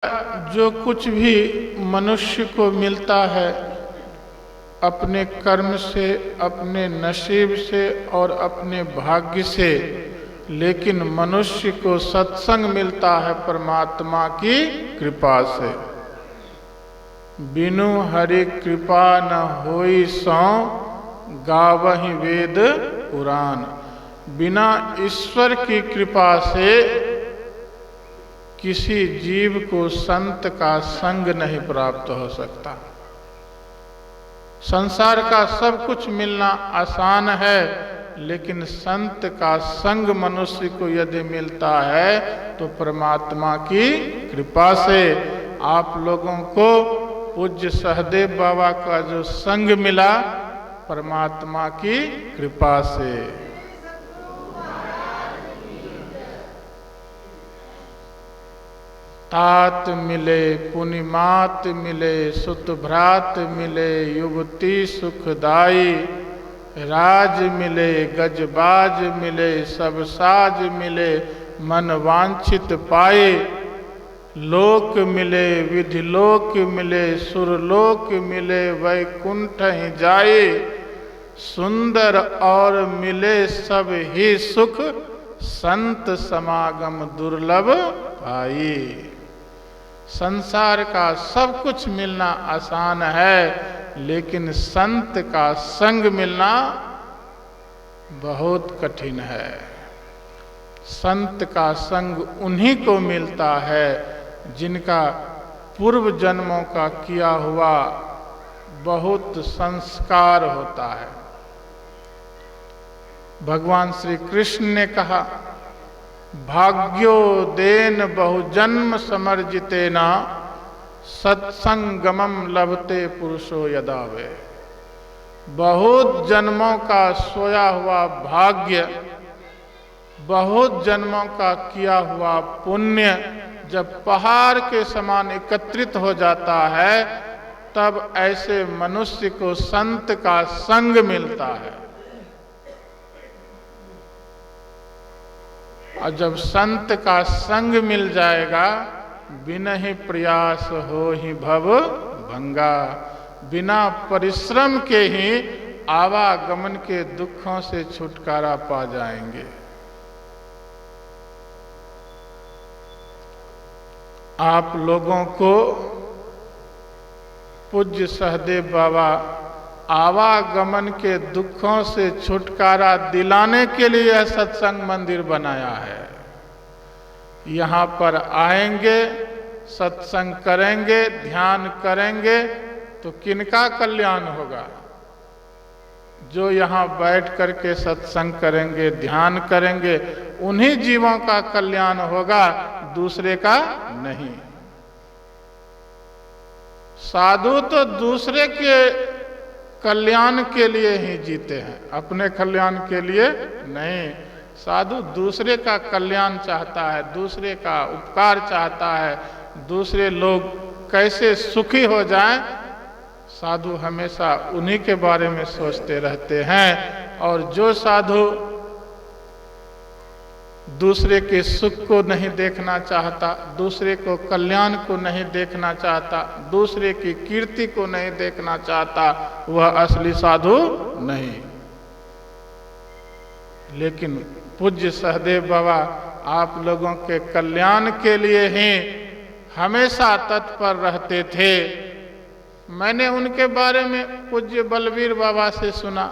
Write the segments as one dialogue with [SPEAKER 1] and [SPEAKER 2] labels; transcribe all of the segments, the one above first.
[SPEAKER 1] जो कुछ भी मनुष्य को मिलता है अपने कर्म से, अपने नसीब से और अपने भाग्य से, लेकिन मनुष्य को सत्संग मिलता है परमात्मा की कृपा से। बिनु हरि कृपा न होई सौ गावहि वेद पुराण। बिना ईश्वर की कृपा से किसी जीव को संत का संग नहीं प्राप्त हो सकता। संसार का सब कुछ मिलना आसान है, लेकिन संत का संग मनुष्य को यदि मिलता है तो परमात्मा की कृपा से। आप लोगों को पूज्य सहदेव बाबा का जो संग मिला परमात्मा की कृपा से। तात मिले पुनिमात मिले, सुत भ्रात मिले युवती सुखदाई। राज मिले गजबाज मिले, सब साज मिले मन वांछित पाए। लोक मिले विधिलोक मिले, सुरलोक मिले वैकुंठ ही जाए। सुंदर और मिले सब ही सुख, संत समागम दुर्लभ पाई। संसार का सब कुछ मिलना आसान है, लेकिन संत का संग मिलना बहुत कठिन है। संत का संग उन्हीं को मिलता है जिनका पूर्व जन्मों का किया हुआ बहुत संस्कार होता है। भगवान श्री कृष्ण ने कहा, भाग्यो देन बहुजन्म समर्जितेना, सत्संगमम लभते पुरुषो यदावे। बहुत जन्मों का सोया हुआ भाग्य, बहुत जन्मों का किया हुआ पुण्य जब पहाड़ के समान एकत्रित हो जाता है, तब ऐसे मनुष्य को संत का संग मिलता है। और जब संत का संग मिल जाएगा, बिना ही प्रयास हो ही भव भंगा। बिना परिश्रम के ही आवागमन के दुखों से छुटकारा पा जाएंगे। आप लोगों को पूज्य सहदेव बाबा आवागमन के दुखों से छुटकारा दिलाने के लिए यह सत्संग मंदिर बनाया है। यहाँ पर आएंगे, सत्संग करेंगे, ध्यान करेंगे तो किनका कल्याण होगा? जो यहाँ बैठ करके सत्संग करेंगे, ध्यान करेंगे, उन्हीं जीवों का कल्याण होगा, दूसरे का नहीं। साधु तो दूसरे के कल्याण के लिए ही जीते हैं, अपने कल्याण के लिए नहीं। साधु दूसरे का कल्याण चाहता है, दूसरे का उपकार चाहता है, दूसरे लोग कैसे सुखी हो जाएं, साधु हमेशा उन्हीं के बारे में सोचते रहते हैं। और जो साधु दूसरे के सुख को नहीं देखना चाहता, दूसरे को कल्याण को नहीं देखना चाहता, दूसरे की कीर्ति को नहीं देखना चाहता, वह असली साधु नहीं। लेकिन पूज्य सहदेव बाबा आप लोगों के कल्याण के लिए ही हमेशा तत्पर रहते थे। मैंने उनके बारे में पूज्य बलवीर बाबा से सुना,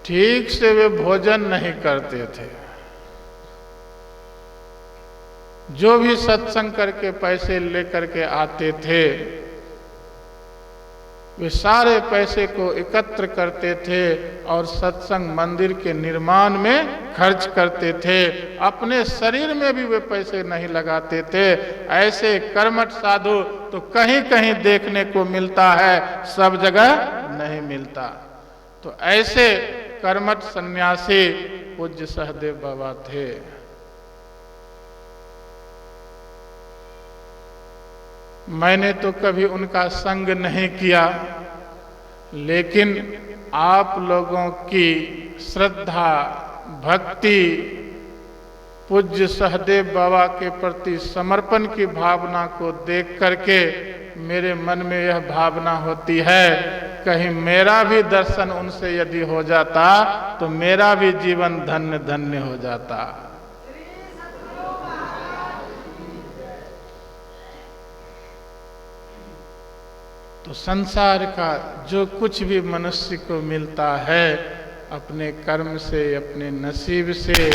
[SPEAKER 1] ठीक से वे भोजन नहीं करते थे। जो भी सत्संग करके पैसे लेकर के आते थे, वे सारे पैसे को एकत्र करते थे और सत्संग मंदिर के निर्माण में खर्च करते थे। अपने शरीर में भी वे पैसे नहीं लगाते थे। ऐसे कर्मठ साधु तो कहीं कहीं देखने को मिलता है, सब जगह नहीं मिलता। तो ऐसे कर्मठ सन्यासी पूज्य सहदेव बाबा थे। मैंने तो कभी उनका संग नहीं किया, लेकिन आप लोगों की श्रद्धा, भक्ति पूज्य सहदेव बाबा के प्रति समर्पण की भावना को देख करके मेरे मन में यह भावना होती है, कहीं मेरा भी दर्शन उनसे यदि हो जाता तो मेरा भी जीवन धन्य धन्य हो जाता। तो संसार का जो कुछ भी मनुष्य को मिलता है अपने कर्म से, अपने नसीब से,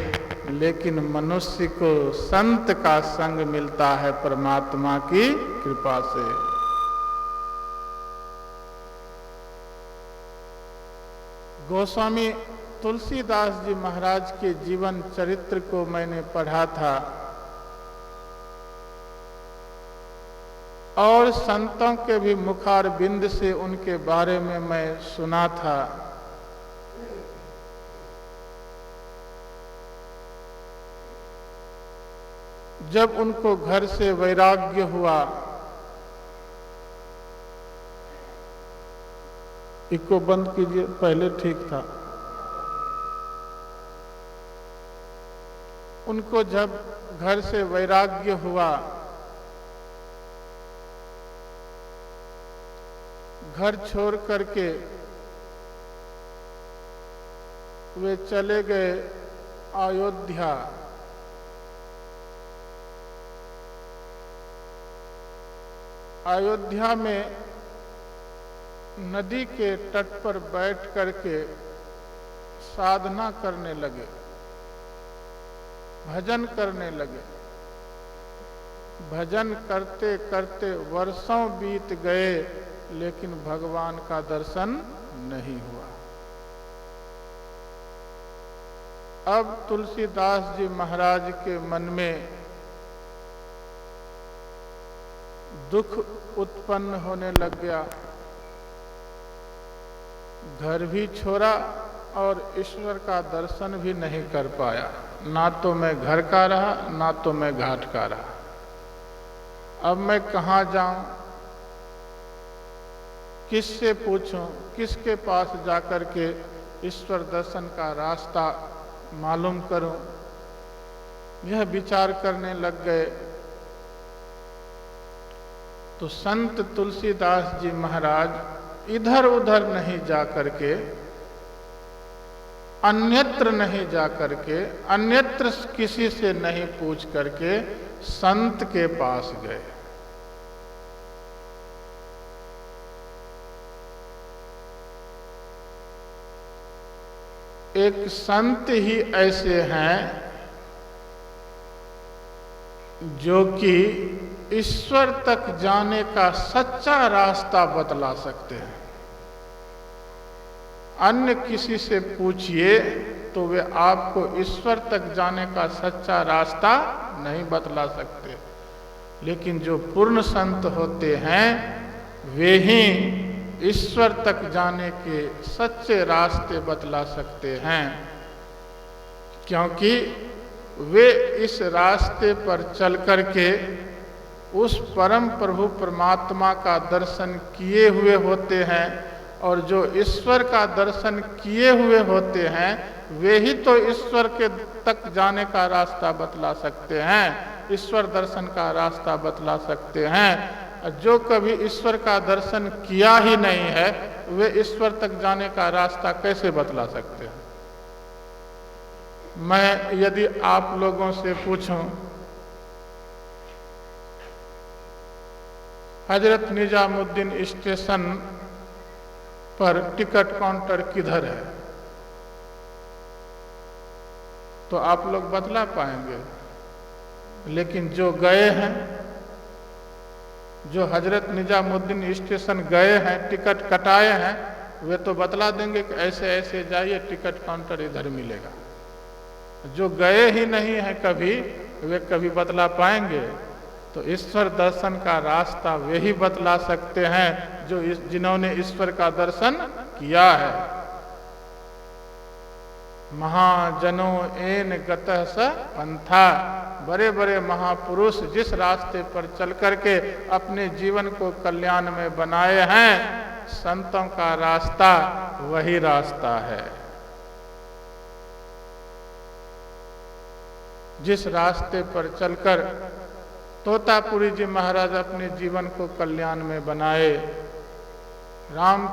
[SPEAKER 1] लेकिन मनुष्य को संत का संग मिलता है परमात्मा की कृपा से। गोस्वामी तुलसीदास जी महाराज के जीवन चरित्र को मैंने पढ़ा था और संतों के भी मुखार बिंद से उनके बारे में मैं सुना था। जब उनको घर से वैराग्य हुआ, इको बंद कीजिए, पहले ठीक था। उनको जब घर से वैराग्य हुआ, घर छोड़ करके वे चले गए अयोध्या। अयोध्या में नदी के तट पर बैठ करके साधना करने लगे, भजन करने लगे। भजन करते करते वर्षों बीत गए लेकिन भगवान का दर्शन नहीं हुआ। अब तुलसीदास जी महाराज के मन में दुख उत्पन्न होने लग गया। घर भी छोड़ा और ईश्वर का दर्शन भी नहीं कर पाया। ना तो मैं घर का रहा, ना तो मैं घाट का रहा। अब मैं कहाँ जाऊं, किससे पूछूं, किसके पास जाकर के ईश्वर दर्शन का रास्ता मालूम करूं, यह विचार करने लग गए। तो संत तुलसीदास जी महाराज इधर उधर नहीं जा करके, अन्यत्र नहीं जा करके, अन्यत्र किसी से नहीं पूछ करके संत के पास गए। एक संत ही ऐसे हैं जो कि ईश्वर तक जाने का सच्चा रास्ता बतला सकते हैं। अन्य किसी से पूछिए तो वे आपको ईश्वर तक जाने का सच्चा रास्ता नहीं बतला सकते, लेकिन जो पूर्ण संत होते हैं वे ही ईश्वर तक जाने के सच्चे रास्ते बतला सकते हैं, क्योंकि वे इस रास्ते पर चल करके उस परम प्रभु परमात्मा का दर्शन किए हुए होते हैं। और जो ईश्वर का दर्शन किए हुए होते हैं वे ही तो ईश्वर के तक जाने का रास्ता बतला सकते हैं, ईश्वर दर्शन का रास्ता बतला सकते हैं। जो कभी ईश्वर का दर्शन किया ही नहीं है वे ईश्वर तक जाने का रास्ता कैसे बतला सकते हैं। मैं यदि आप लोगों से पूछूं हजरत निजामुद्दीन स्टेशन पर टिकट काउंटर किधर है, तो आप लोग बतला पाएंगे। लेकिन जो गए हैं, जो हजरत निजामुद्दीन स्टेशन गए हैं, टिकट कटाए हैं, वे तो बतला देंगे कि ऐसे ऐसे जाइए, टिकट काउंटर इधर मिलेगा। जो गए ही नहीं है कभी, वे कभी बतला पाएंगे? तो ईश्वर दर्शन का रास्ता वे ही बतला सकते हैं जो जिन्होंने ईश्वर का दर्शन किया है। महाजनों एन गतः स पंथा, बड़े बड़े महापुरुष जिस रास्ते पर चल करके अपने जीवन को कल्याण में बनाए हैं, संतों का रास्ता वही रास्ता है। जिस रास्ते पर चलकर तोतापुरी जी महाराज अपने जीवन को कल्याण में बनाए, राम